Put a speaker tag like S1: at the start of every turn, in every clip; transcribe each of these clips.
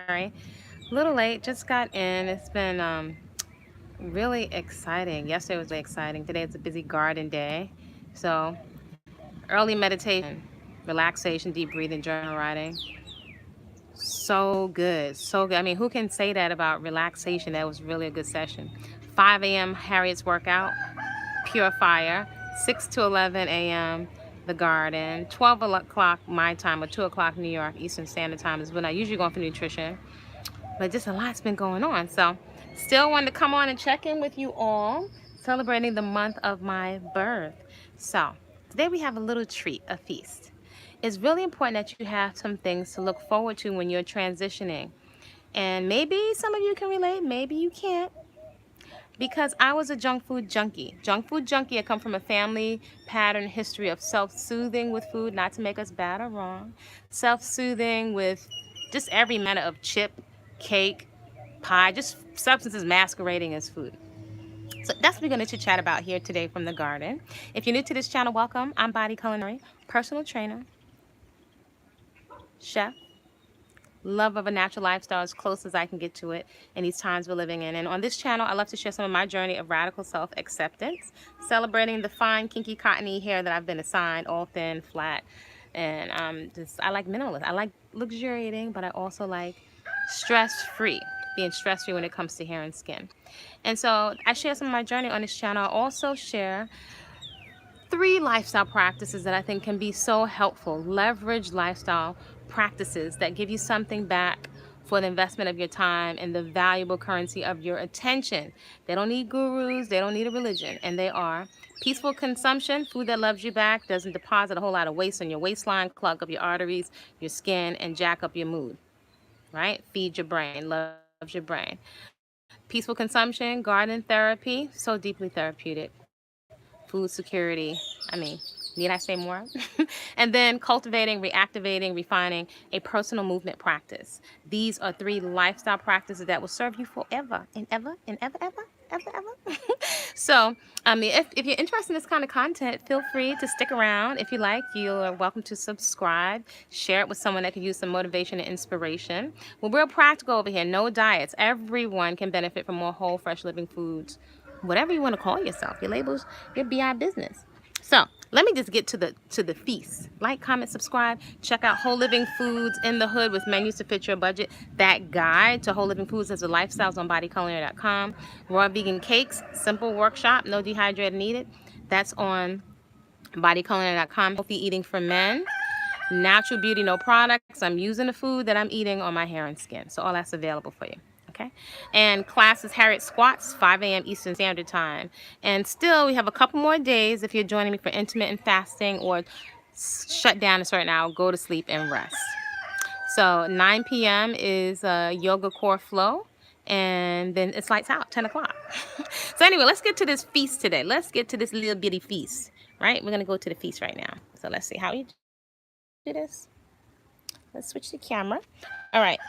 S1: Body-Culinary. A little late, just got in. It's been really exciting. Yesterday was really exciting. Today it's a busy garden day. So, early meditation, relaxation, deep breathing, journal writing. So good, so good. I mean, who can say that about relaxation? That was really a good session. 5 a.m. Harriet's workout, pure fire. 6 to 11 a.m. the garden. 12 o'clock my time, or 2 o'clock New York Eastern Standard Time is when I usually go for nutrition. But just a lot's been going on. So still wanted to come on and check in with you all, celebrating the month of my birth. So today we have a little treat, a feast. It's really important that you have some things to look forward to when you're transitioning. And maybe some of you can relate, maybe you can't. Because I was a junk food junkie. Junk food junkie, I come from a family pattern history of self-soothing with food, not to make us bad or wrong. Self-soothing with just every manner of chip, cake, pie, just substances masquerading as food. So that's what we're going to chat about here today from the garden. If you're new to this channel, welcome. I'm Body-Culinary, personal trainer, chef, love of a natural lifestyle as close as I can get to it in these times we're living in. And on this channel, I love to share some of my journey of radical self-acceptance, celebrating the fine, kinky, cottony hair that I've been assigned, all thin, flat. And I like minimalist. I like luxuriating, but I also like stress-free, being stress-free when it comes to hair and skin. And so I share some of my journey on this channel. I also share 3 lifestyle practices that I think can be so helpful. Leverage lifestyle practices that give you something back for the investment of your time and the valuable currency of your attention. They don't need gurus, they don't need a religion, and they are peaceful consumption, food that loves you back, doesn't deposit a whole lot of waste on your waistline, clog up your arteries, your skin, and jack up your mood, right? Feed your brain, loves your brain. Peaceful consumption, garden therapy, so deeply therapeutic. Food security, I mean, need I say more? And then cultivating, reactivating, refining a personal movement practice. These are 3 lifestyle practices that will serve you forever and ever and ever, ever, ever, ever. So, if you're interested in this kind of content, feel free to stick around. If you like, you're welcome to subscribe, share it with someone that could use some motivation and inspiration. We're real practical over here, no diets. Everyone can benefit from more whole, fresh living foods, whatever you want to call yourself. Your labels, your BI business. So let me just get to the feast. Like, comment, subscribe. Check out Whole Living Foods in the Hood with menus to fit your budget. That guide to Whole Living Foods as a lifestyles on bodyculinary.com. Raw vegan cakes, simple workshop, no dehydrated needed. That's on bodyculinary.com. Healthy eating for men. Natural beauty, no products. I'm using the food that I'm eating on my hair and skin. So all that's available for you. Okay. And classes, Harriet Squats, 5 a.m. Eastern Standard Time. And still, we have a couple more days if you're joining me for intermittent fasting or shut down a certain hour, go to sleep and rest. So 9 p.m. is yoga core flow. And then it's lights out, 10 o'clock. So anyway, let's get to this feast today. Let's get to this little bitty feast, right? We're going to go to the feast right now. So let's see how we do this. Let's switch the camera. All right.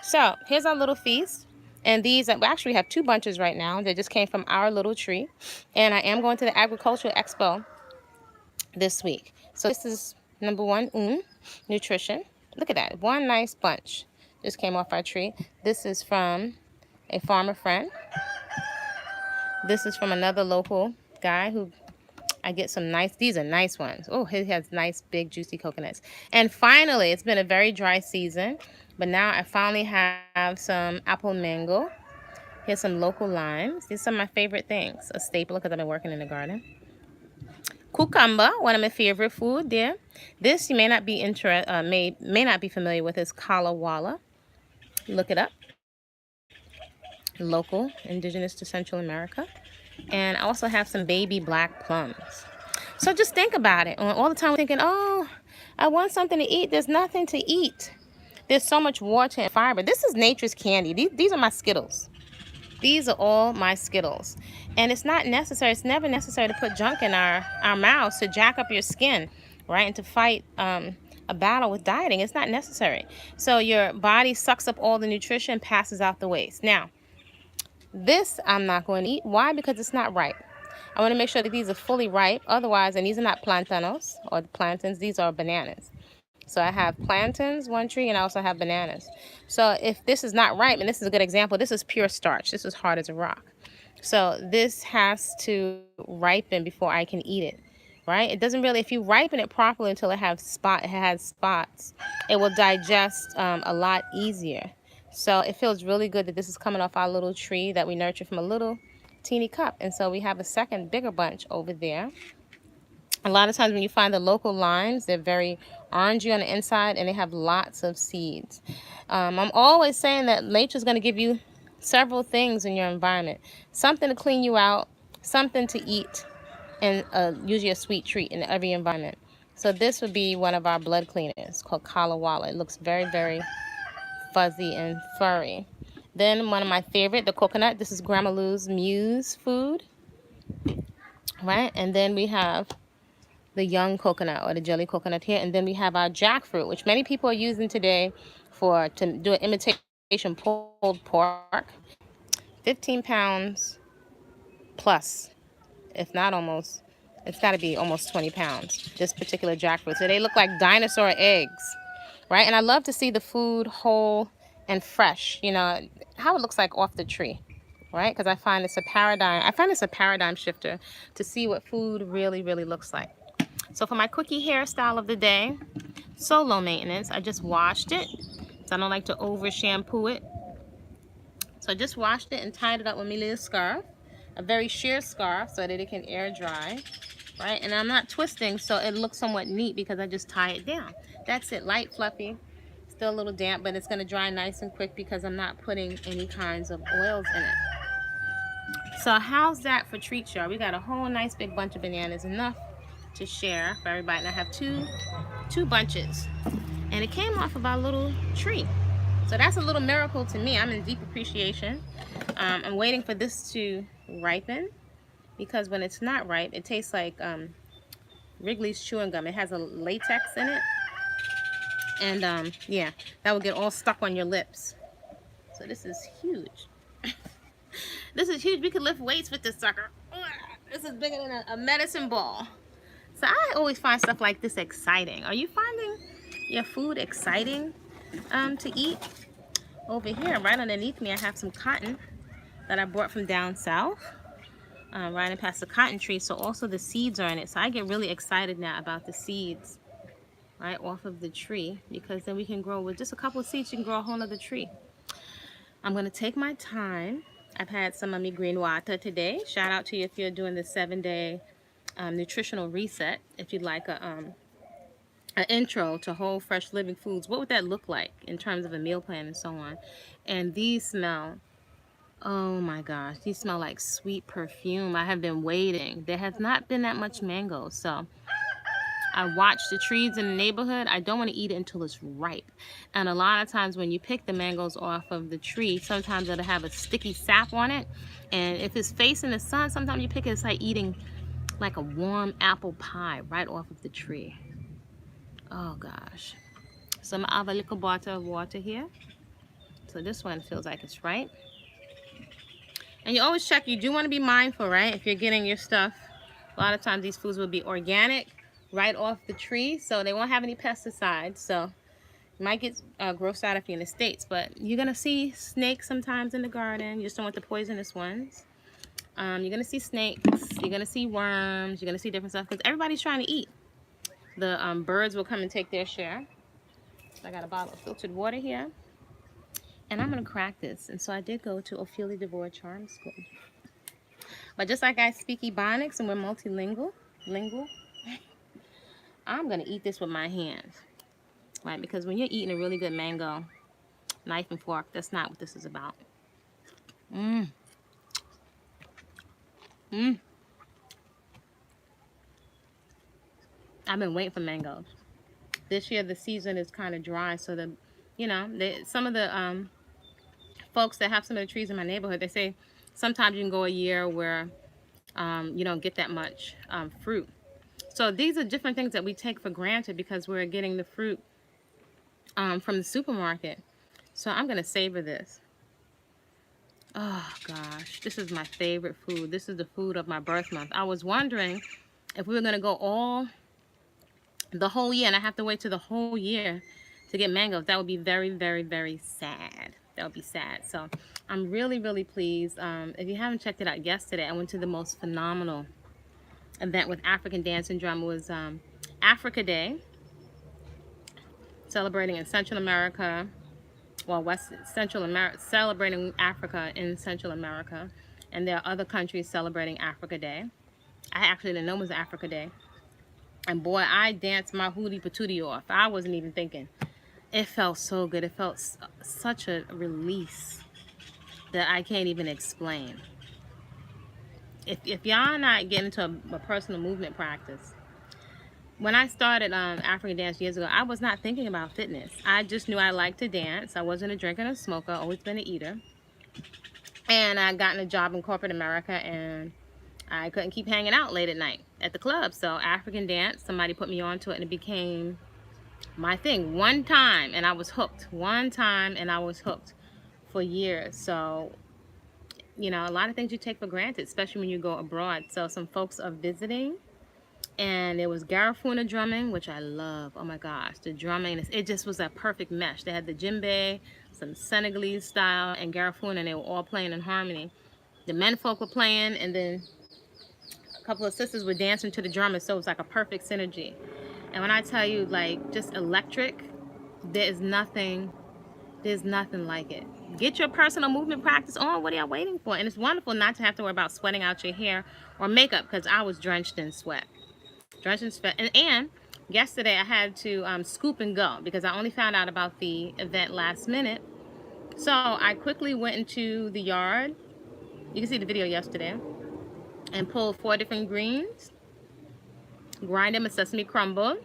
S1: So here's our little feast. And these, we actually have 2 bunches right now. They just came from our little tree. And I am going to the Agricultural Expo this week. So this is number 1, nutrition. Look at that. 1 nice bunch just came off our tree. This is from a farmer friend. This is from another local guy who I get some nice, these are nice ones. Oh, he has nice, big, juicy coconuts. And finally, it's been a very dry season, but now I finally have some apple mango. Here's some local limes. These are some of my favorite things. A staple because I've been working in the garden. Cucumber, one of my favorite food there. This you may not be may not be familiar with, is kala wala. Look it up. Local, indigenous to Central America. And I also have some baby black plums. So just think about it. All the time we're thinking, oh, I want something to eat. There's nothing to eat. There's so much water and fiber. This is nature's candy. These are my Skittles. These are all my Skittles. And it's not necessary. It's never necessary to put junk in our mouths to jack up your skin, right? And to fight a battle with dieting. It's not necessary. So your body sucks up all the nutrition, passes out the waste. Now, this I'm not going to eat. Why? Because it's not ripe. I want to make sure that these are fully ripe. Otherwise, and these are not plantanos or plantains, these are bananas. So I have plantains, one tree, and I also have bananas. So if this is not ripe, and this is a good example, this is pure starch. This is hard as a rock. So this has to ripen before I can eat it, right? It doesn't really, if you ripen it properly until it has spots, it will digest a lot easier. So it feels really good that this is coming off our little tree that we nurture from a little teeny cup. And so we have a second bigger bunch over there. A lot of times when you find the local limes, they're very orangey on the inside and they have lots of seeds. I'm always saying that nature's going to give you several things in your environment. Something to clean you out, something to eat, and usually a sweet treat in every environment. So this would be one of our blood cleaners called Kala Wala. It looks very, very fuzzy and furry. Then one of my favorite, the coconut. This is Grandma Lou's Muse food, right? And then we have the young coconut or the jelly coconut here, and then we have our jackfruit, which many people are using today to do an imitation pulled pork. 15 pounds plus, if not almost. It's got to be almost 20 pounds, this particular jackfruit. So they look like dinosaur eggs, right? And I love to see the food whole and fresh, you know, how it looks like off the tree, right? Because I find it's a paradigm shifter to see what food really, really looks like. So for my quickie hairstyle of the day, so low maintenance. I just washed it, so I don't like to over shampoo it. So I just washed it and tied it up with my little scarf, a very sheer scarf so that it can air dry, right? And I'm not twisting, so it looks somewhat neat because I just tie it down. That's it, light, fluffy, still a little damp, but it's gonna dry nice and quick because I'm not putting any kinds of oils in it. So how's that for treats, y'all? We got a whole nice big bunch of bananas, enough to share for everybody. And I have two bunches, and it came off of our little tree. So that's a little miracle to me. I'm in deep appreciation. I'm waiting for this to ripen because when it's not ripe, it tastes like Wrigley's chewing gum. It has a latex in it, and yeah, that will get all stuck on your lips. So this is huge. This is huge. We could lift weights with this sucker. This is bigger than a medicine ball. So I always find stuff like this exciting. Are you finding your food exciting to eat? Over here, right underneath me, I have some cotton that I brought from down south, right past the cotton tree. So also the seeds are in it. So I get really excited now about the seeds, right, off of the tree, because then we can grow with just a couple of seeds. You can grow a whole nother tree. I'm gonna take my time. I've had some of my green water today. Shout out to you if you're doing the 7-day nutritional reset. If you'd like an intro to whole fresh living foods, what would that look like in terms of a meal plan and so on? And these smell, oh my gosh, these smell like sweet perfume. I have been waiting. There has not been that much mango, so I watch the trees in the neighborhood. I don't want to eat it until it's ripe. And a lot of times when you pick the mangoes off of the tree, sometimes it'll have a sticky sap on it. And if it's facing the sun, sometimes you pick it, it's like eating like a warm apple pie right off of the tree. Oh gosh. So I have a little bottle of water here. So this one feels like it's right. And you always check, you do want to be mindful, right? If you're getting your stuff, a lot of times these foods will be organic right off the tree, so they won't have any pesticides. So you might get grossed out if you're in the States, but you're gonna see snakes sometimes in the garden. You just don't want the poisonous ones. You're gonna see snakes, you're gonna see worms, you're gonna see different stuff because everybody's trying to eat. The birds will come and take their share. So I got a bottle of filtered water here, and I'm gonna crack this. And so I did go to Ophelia DeVore Charm School, but just like I speak Ebonics and we're multilingual, I'm gonna eat this with my hands, right? Because when you're eating a really good mango, knife and fork, that's not what this is about. I've been waiting for mangoes. This year the season is kind of dry, so some of the folks that have some of the trees in my neighborhood, they say sometimes you can go a year where you don't get that much fruit. So these are different things that we take for granted because we're getting the fruit from the supermarket. So I'm gonna savor this. Oh gosh, this is my favorite food. This is the food of my birth month. I was wondering if we were gonna go all the whole year, and I have to wait till the whole year to get mangoes. That would be very, very, very sad. That would be sad. So I'm really, really pleased. If you haven't checked it out, yesterday I went to the most phenomenal event with African dance and drum. It was Africa Day, celebrating in Central America, well, Central America, celebrating Africa in Central America, and there are other countries celebrating Africa Day. I actually didn't know it was Africa Day. And boy, I danced my hootie patootie off. I wasn't even thinking. It felt so good. It felt such a release that I can't even explain. If y'all not getting into a personal movement practice, when I started African dance years ago, I was not thinking about fitness. I just knew I liked to dance. I wasn't a drinker or a smoker. Always been an eater. And I got in a job in corporate America, and I couldn't keep hanging out late at night at the club. So African dance, somebody put me onto it, and it became my thing. One time, and I was hooked. One time, and I was hooked for years. So, you know, a lot of things you take for granted, especially when you go abroad. So some folks are visiting, and it was Garifuna drumming, which I love. Oh my gosh, the drumming, it just was a perfect mesh. They had the djembe, some Senegalese style, and Garifuna, and they were all playing in harmony. The men folk were playing, and then a couple of sisters were dancing to the drummers, so it was like a perfect synergy. And when I tell you, like, just electric, there's nothing like it. Get your personal movement practice on. What are y'all waiting for? And it's wonderful not to have to worry about sweating out your hair or makeup, because I was drenched in sweat. And yesterday I had to scoop and go because I only found out about the event last minute. So I quickly went into the yard. You can see the video yesterday. And pulled 4 different greens. Grind them in sesame crumble.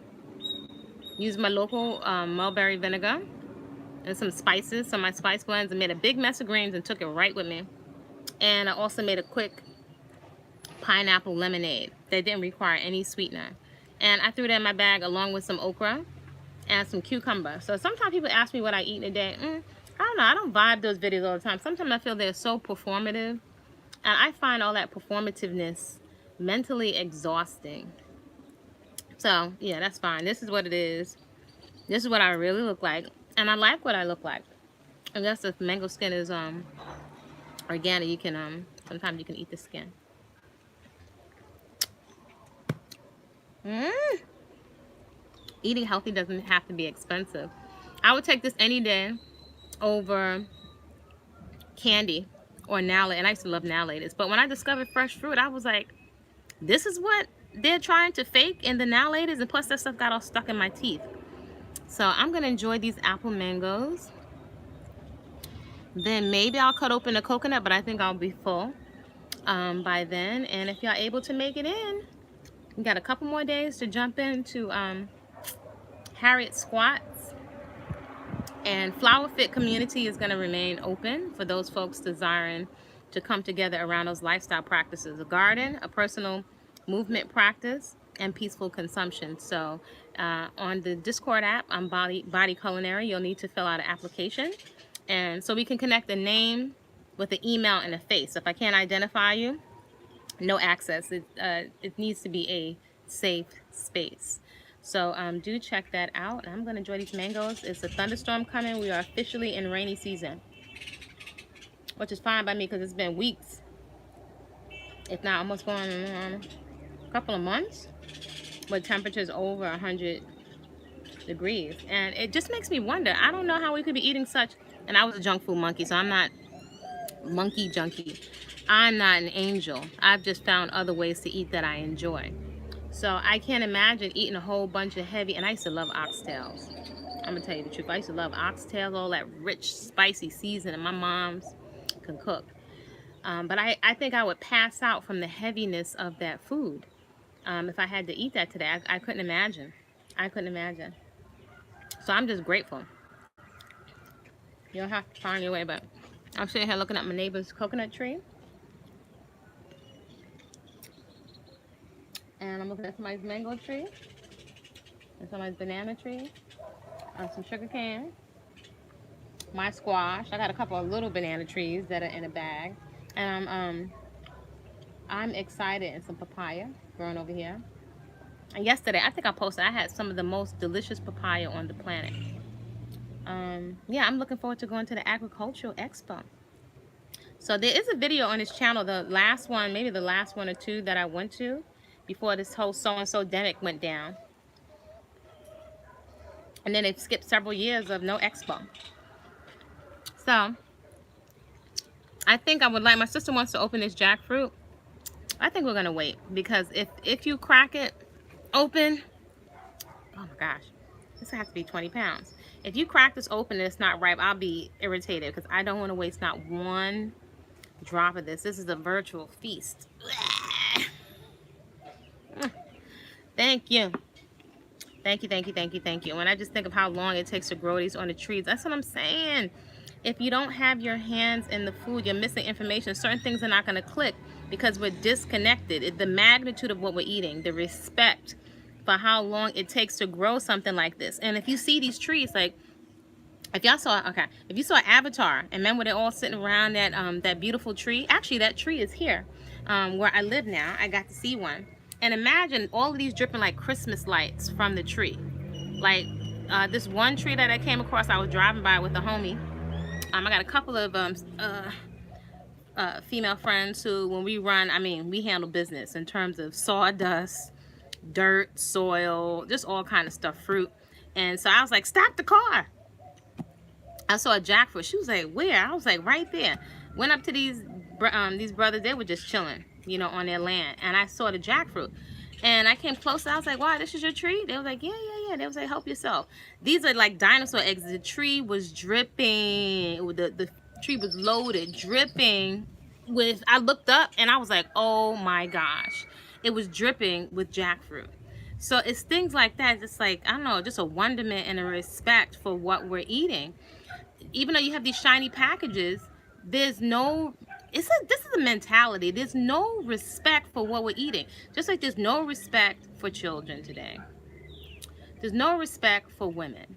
S1: Use my local mulberry vinegar and some spices, some of my spice blends, and made a big mess of greens and took it right with me. And I also made a quick pineapple lemonade that didn't require any sweetener. And I threw that in my bag along with some okra and some cucumber. So sometimes people ask me what I eat in a day. I don't know. I don't vibe those videos all the time. Sometimes I feel they're so performative. And I find all that performativeness mentally exhausting. So, yeah, that's fine. This is what it is. This is what I really look like. And I like what I look like. I guess if mango skin is organic, you can sometimes you can eat the skin. Eating healthy doesn't have to be expensive. I would take this any day over candy or Now-Laters. And I used to love Now-Laters. But when I discovered fresh fruit, I was like, this is what they're trying to fake in the Now-Laters, and plus that stuff got all stuck in my teeth. So I'm gonna enjoy these apple mangoes. Then maybe I'll cut open a coconut, but I think I'll be full by then. And if y'all able to make it in, we got a couple more days to jump into Harriet squats. And Flower Fit community is gonna remain open for those folks desiring to come together around those lifestyle practices: a garden, a personal movement practice, and peaceful consumption. So on the Discord app, I'm BODYCULINARY. You'll need to fill out an application, and so we can connect a name with an email and a face. If I can't identify you, no access. It needs to be a safe space. So do check that out. I'm gonna enjoy these mangoes. It's a thunderstorm coming. We are officially in rainy season, which is fine by me because it's been weeks, if not almost going on a couple of months, with temperatures over 100 degrees. And it just makes me wonder. I don't know how we could be eating such, and I was a junk food monkey, so I'm not monkey junkie. I'm not an angel. I've just found other ways to eat that I enjoy. So I can't imagine eating a whole bunch of heavy, and I used to love oxtails. I'm gonna tell you the truth. I used to love oxtails, all that rich, spicy seasoning. My mom's can cook. But I think I would pass out from the heaviness of that food if I had to eat that today. I couldn't imagine. I couldn't imagine. So I'm just grateful. You don't have to find your way, but I'm sitting here looking at my neighbor's coconut tree. And I'm looking at somebody's mango tree. And somebody's banana tree. And some sugar cane. My squash. I got a couple of little banana trees that are in a bag. And I'm excited. And some papaya growing over here. yesterday, I think I posted, I had some of the most delicious papaya on the planet. Yeah, I'm looking forward to going to the Agricultural Expo. So there is a video on this channel, the last one, maybe the last one or two that I went to before this whole so-and-so demic went down. And then they've skipped several years of no expo. So I think I would like, my sister wants to open this jackfruit. I think we're gonna wait, because if you crack it open, oh my gosh, this has to be 20 pounds. If you crack this open and it's not ripe, I'll be irritated, because I don't want to waste not one drop of this. This is a virtual feast. Thank you. Thank you, thank you, thank you, thank you. When I just think of how long it takes to grow these on the trees, that's what I'm saying. If you don't have your hands in the food, you're missing information. Certain things are not going to click because we're disconnected. The magnitude of what we're eating, the respect for how long it takes to grow something like this. And if you see these trees, like, if y'all saw, okay, if you saw Avatar, and remember they're all sitting around that beautiful tree. Actually, that tree is here, where I live now. I got to see one. And imagine all of these dripping like Christmas lights from the tree. Like this one tree that I came across, I was driving by with a homie. I got a couple of female friends who, when we run, I mean, we handle business in terms of sawdust, dirt, soil, just all kind of stuff, fruit. And so I was like, stop the car. I saw a jackfruit. She was like, where? I was like, right there. Went up to these brothers. They were just chilling, you know, on their land. And I saw the jackfruit. And I came closer. I was like, wow, this is your tree? They was like, yeah, yeah, yeah. They was like, help yourself. These are like dinosaur eggs. The tree was dripping. The tree was loaded, dripping with, I looked up and I was like, oh my gosh. It was dripping with jackfruit. So it's things like that. It's like, I don't know, just a wonderment and a respect for what we're eating. Even though you have these shiny packages, there's no, this is a mentality. There's no respect for what we're eating. Just like there's no respect for children today. There's no respect for women.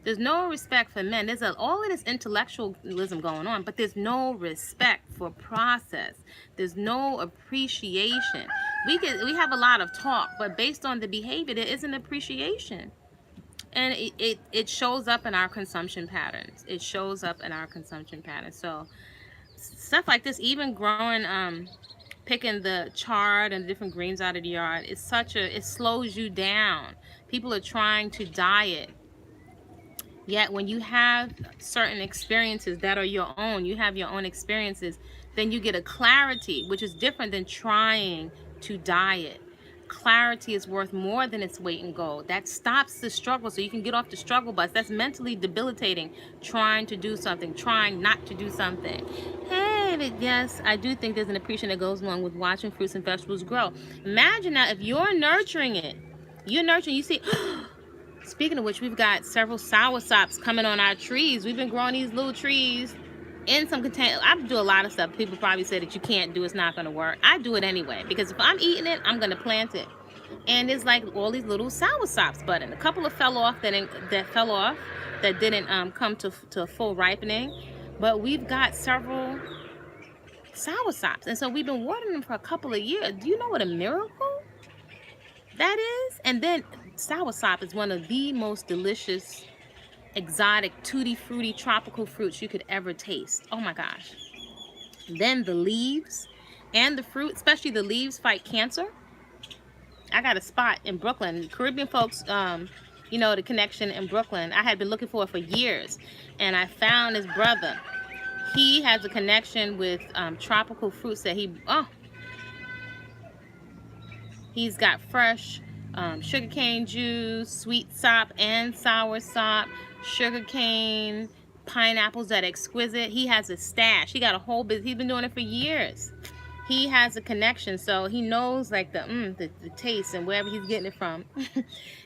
S1: There's no respect for men. There's all of this intellectualism going on, but there's no respect for process. There's no appreciation. We have a lot of talk, but based on the behavior, there isn't appreciation. And it shows up in our consumption patterns. It shows up in our consumption patterns. So stuff like this, even growing, picking the chard and different greens out of the yard, it slows you down. People are trying to diet. Yet when you have certain experiences that are your own, you have your own experiences, then you get a clarity, which is different than trying to diet. Clarity is worth more than its weight in gold. That stops the struggle, so you can get off the struggle bus. That's mentally debilitating, trying to do something, trying not to do something. Hey, but yes, I do think there's an appreciation that goes along with watching fruits and vegetables grow. Imagine now if you're nurturing it. You're nurturing, you see, speaking of which, we've got several soursops coming on our trees. We've been growing these little trees in some container. I do a lot of stuff people probably say that you can't do, it's not going to work. I do it anyway, because if I'm eating it, I'm going to plant it. And there's like all these little soursops budding. A couple of fell off that didn't come to full ripening, but we've got several soursops, and so we've been watering them for a couple of years. Do you know what a miracle that is? And then soursop is one of the most delicious, exotic, tutti fruity, tropical fruits you could ever taste. Oh my gosh. Then the leaves and the fruit, especially the leaves, fight cancer. I got a spot in Brooklyn. Caribbean folks, you know, the connection in Brooklyn, I had been looking for it for years, and I found his brother. He has a connection with tropical fruits that he's got fresh sugarcane juice, sweet sop and sour sop, sugarcane, pineapples that are exquisite. He has a stash. He got a whole business. He's been doing it for years. He has a connection, so he knows like the taste and wherever he's getting it from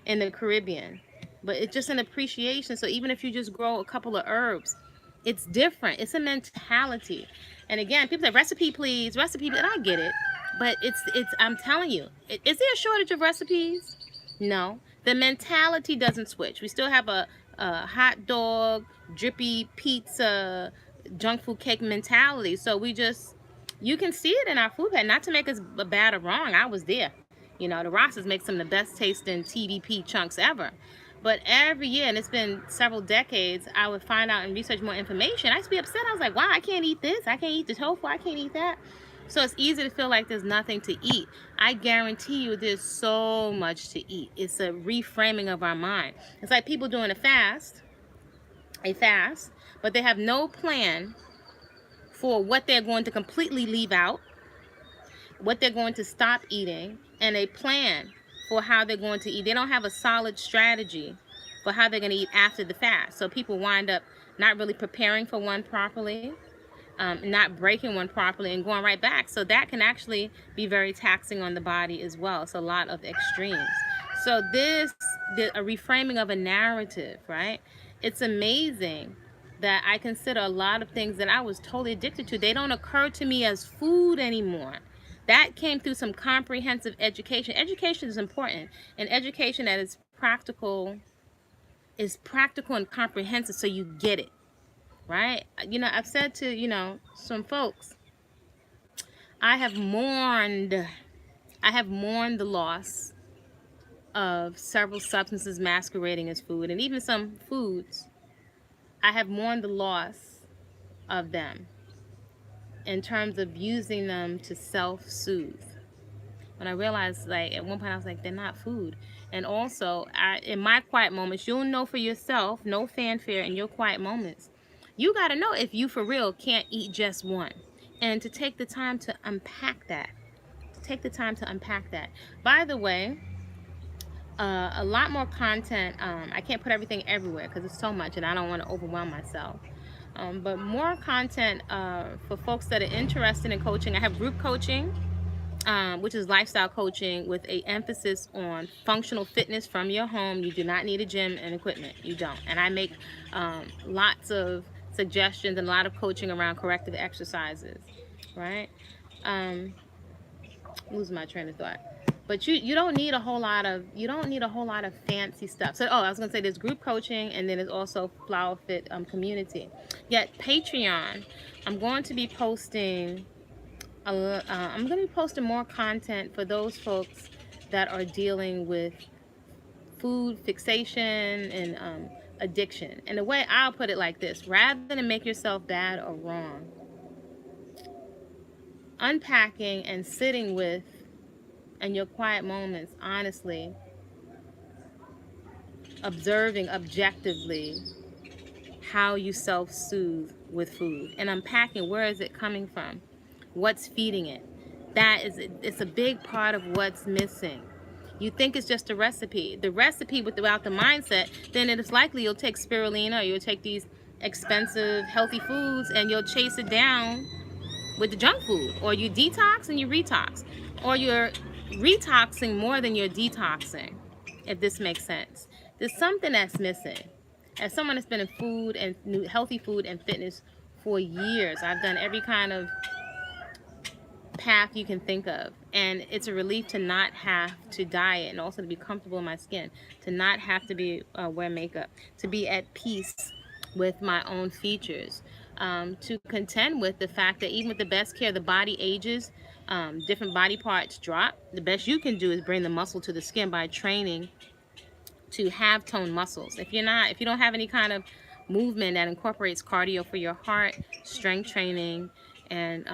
S1: in the Caribbean. But it's just an appreciation. So even if you just grow a couple of herbs, it's different. It's a mentality. And again, people say recipe please, recipe please, and I get it. But it's I'm telling you, is there a shortage of recipes? No. The mentality doesn't switch. We still have a hot dog, drippy pizza, junk food cake mentality. So we just, you can see it in our food pattern. Not to make us bad or wrong. I was there. You know, the Rosses make some of the best tasting TVP chunks ever. But every year, and it's been several decades, I would find out and research more information. I used to be upset. I was like, wow, I can't eat this. I can't eat the tofu. I can't eat that. So it's easy to feel like there's nothing to eat. I guarantee you there's so much to eat. It's a reframing of our mind. It's like people doing a fast, but they have no plan for what they're going to completely leave out, what they're going to stop eating, and a plan for how they're going to eat. They don't have a solid strategy for how they're going to eat after the fast. So people wind up not really preparing for one properly, not breaking one properly, and going right back. So that can actually be very taxing on the body as well. It's a lot of extremes. So a reframing of a narrative, right? It's amazing that I consider a lot of things that I was totally addicted to, they don't occur to me as food anymore. That came through some comprehensive education. Education is important, and education that is practical and comprehensive, so you get it, right? You know, I've said to, you know, some folks, I have mourned the loss of several substances masquerading as food, and even some foods. I have mourned the loss of them in terms of using them to self-soothe. When I realized, like, at one point I was like, they're not food. And also, in my quiet moments, you'll know for yourself, no fanfare in your quiet moments. You got to know if you for real can't eat just one. And to take the time to unpack that. By the way, a lot more content. I can't put everything everywhere because it's so much and I don't want to overwhelm myself. But more content for folks that are interested in coaching. I have group coaching, which is lifestyle coaching with an emphasis on functional fitness from your home. You do not need a gym and equipment. You don't. And I make lots of suggestions and a lot of coaching around corrective exercises, right? Lose my train of thought. But you don't need a whole lot of fancy stuff. So I was gonna say there's group coaching, and then there's also Flower Fit community. Yet Patreon, I'm going to be posting more content for those folks that are dealing with food fixation and addiction. And the way I'll put it like this: rather than make yourself bad or wrong, unpacking and sitting with, in your quiet moments, honestly, observing objectively how you self-soothe with food and unpacking where is it coming from, what's feeding it. It's a big part of what's missing. You think it's just a recipe. The recipe without the mindset, then it is likely you'll take spirulina, or you'll take these expensive healthy foods and you'll chase it down with the junk food, or you detox and you retox, or you're retoxing more than you're detoxing, if this makes sense. There's something that's missing. As someone that's been in food and healthy food and fitness for years, I've done every kind of path you can think of, and it's a relief to not have to diet and also to be comfortable in my skin, to not have to wear makeup, to be at peace with my own features, to contend with the fact that even with the best care, the body ages, different body parts drop. The best you can do is bring the muscle to the skin by training to have toned muscles. If you don't have any kind of movement that incorporates cardio for your heart, strength training, and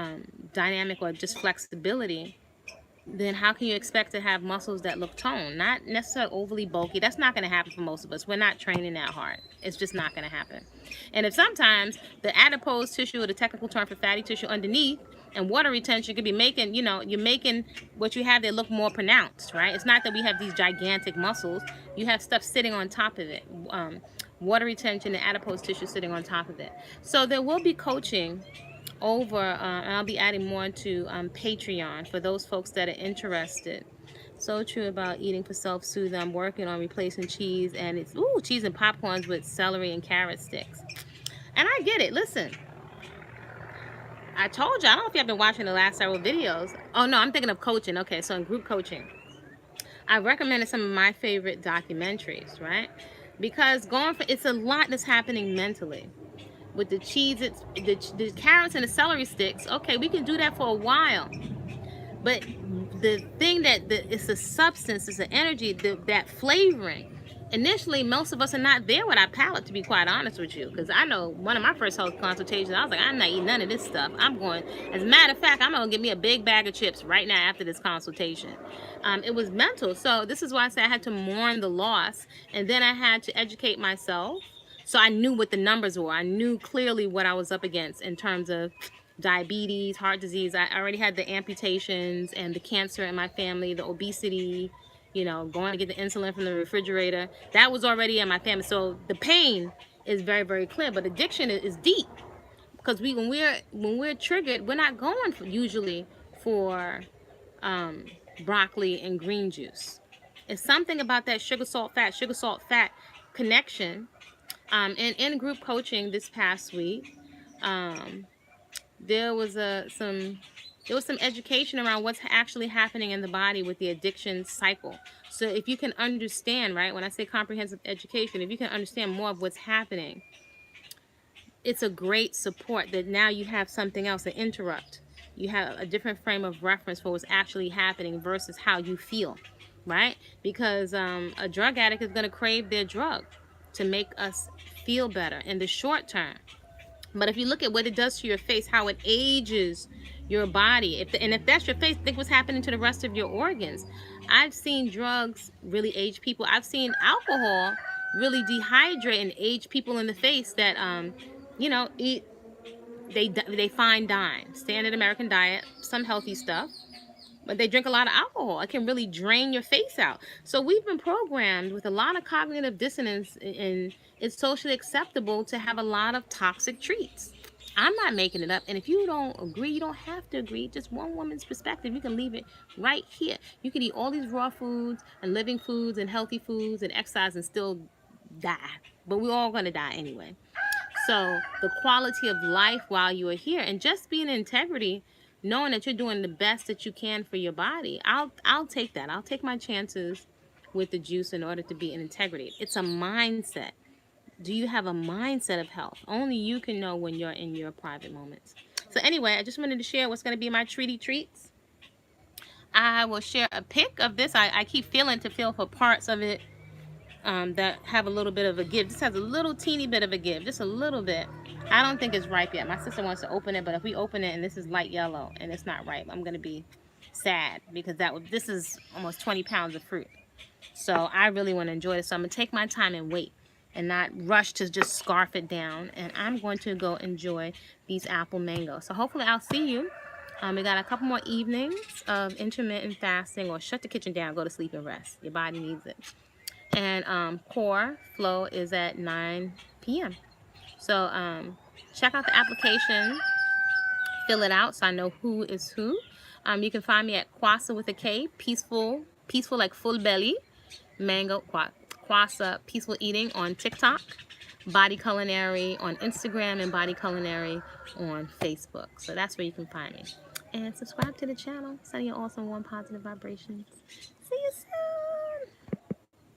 S1: dynamic or just flexibility, then how can you expect to have muscles that look toned? Not necessarily overly bulky. That's not going to happen for most of us. We're not training that hard. It's just not going to happen. And if sometimes the adipose tissue, or the technical term for fatty tissue underneath, and water retention could be making, you're making what you have there look more pronounced, right? It's not that we have these gigantic muscles. You have stuff sitting on top of it. Water retention and adipose tissue sitting on top of it. So there will be coaching over, and I'll be adding more to Patreon for those folks that are interested. So true about eating for self-soothing. I'm working on replacing cheese, and it's cheese and popcorns with celery and carrot sticks. And I get it. Listen, I told you, I don't know if you've been watching the last several videos. Oh no, I'm thinking of coaching. Okay, so in group coaching, I recommended some of my favorite documentaries, right? Because it's a lot that's happening mentally. With the cheese, the carrots and the celery sticks, okay, we can do that for a while. But the thing it's a substance, it's an energy, that flavoring. Initially, most of us are not there with our palate, to be quite honest with you. Because I know one of my first health consultations, I was like, I'm not eating none of this stuff. I'm going, as a matter of fact, I'm going to get me a big bag of chips right now after this consultation. It was mental. So this is why I say I had to mourn the loss. And then I had to educate myself. So I knew what the numbers were. I knew clearly what I was up against in terms of diabetes, heart disease. I already had the amputations and the cancer in my family, the obesity, you know, going to get the insulin from the refrigerator. That was already in my family. So the pain is very, very clear. But addiction is deep, because when we're triggered, we're not going usually for broccoli and green juice. It's something about that sugar, salt, fat connection. And in group coaching this past week, there was some education around what's actually happening in the body with the addiction cycle. So if you can understand, right, when I say comprehensive education, if you can understand more of what's happening, it's a great support that now you have something else, an interrupt. You have a different frame of reference for what's actually happening versus how you feel, right? Because a drug addict is going to crave their drug to make us feel better in the short term. But if you look at what it does to your face, how it ages your body, if that's your face, think what's happening to the rest of your organs. I've seen drugs really age people. I've seen alcohol really dehydrate and age people in the face that, you know, they fine dine, standard American diet, some healthy stuff, but they drink a lot of alcohol. It can really drain your face out. So we've been programmed with a lot of cognitive dissonance, and it's socially acceptable to have a lot of toxic treats. I'm not making it up. And if you don't agree, you don't have to agree. Just one woman's perspective. You can leave it right here. You can eat all these raw foods and living foods and healthy foods and exercise and still die. But we're all going to die anyway. So the quality of life while you are here, and just being in integrity, knowing that you're doing the best that you can for your body, I'll take that. I'll take my chances with the juice in order to be in integrity. It's a mindset. Do you have a mindset of health? Only you can know when you're in your private moments. So anyway, I just wanted to share what's going to be my treaty treats. I will share a pic of this. I keep feel for parts of it that have a little bit of a give. This has a little teeny bit of a give, just a little bit. I don't think it's ripe yet. My sister wants to open it, but if we open it and this is light yellow and it's not ripe, I'm going to be sad, because this is almost 20 pounds of fruit. So I really want to enjoy this. So I'm going to take my time and wait and not rush to just scarf it down. And I'm going to go enjoy these apple mangoes. So hopefully I'll see you. We got a couple more evenings of intermittent fasting, or shut the kitchen down, go to sleep and rest. Your body needs it. And core flow is at 9 p.m. So check out the application, fill it out so I know who is who. You can find me at Kwasa with a K, peaceful like full belly, mango, Kwasa Peaceful Eating on TikTok, Body-Culinary on Instagram, and Body-Culinary on Facebook. So that's where you can find me. And subscribe to the channel. Sending you all some warm positive vibrations. See ya.